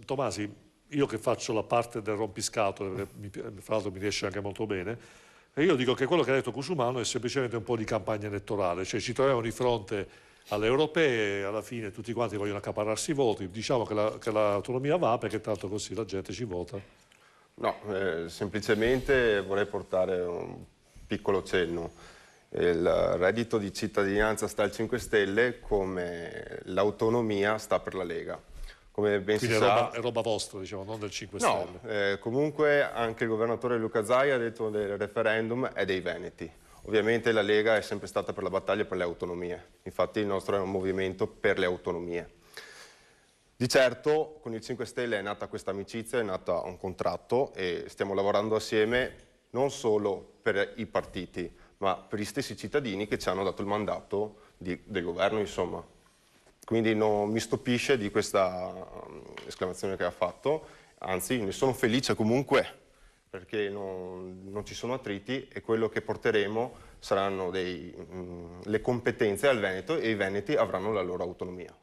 Tomasi, io che faccio la parte del rompiscatole, fra l'altro mi riesce anche molto bene, e io dico che quello che ha detto Cusumano è semplicemente un po' di campagna elettorale, cioè ci troviamo di fronte alle europee e alla fine tutti quanti vogliono accaparrarsi i voti, diciamo che l'autonomia va perché tanto così la gente ci vota. No, semplicemente vorrei portare un piccolo cenno. Il reddito di cittadinanza sta al 5 Stelle come l'autonomia sta per la Lega. Come ben si Quindi sa... è roba vostra, diciamo, non del 5 No, Stelle. comunque anche il governatore Luca Zaia ha detto del referendum è dei veneti. Ovviamente la Lega è sempre stata per la battaglia per le autonomie, infatti il nostro è un movimento per le autonomie. Di certo con il 5 Stelle è nata questa amicizia, è nato un contratto e stiamo lavorando assieme non solo per i partiti, ma per gli stessi cittadini che ci hanno dato il mandato del governo, insomma. Quindi non mi stupisce di questa esclamazione che ha fatto, anzi ne sono felice comunque perché non ci sono attriti e quello che porteremo saranno le competenze al Veneto e i veneti avranno la loro autonomia.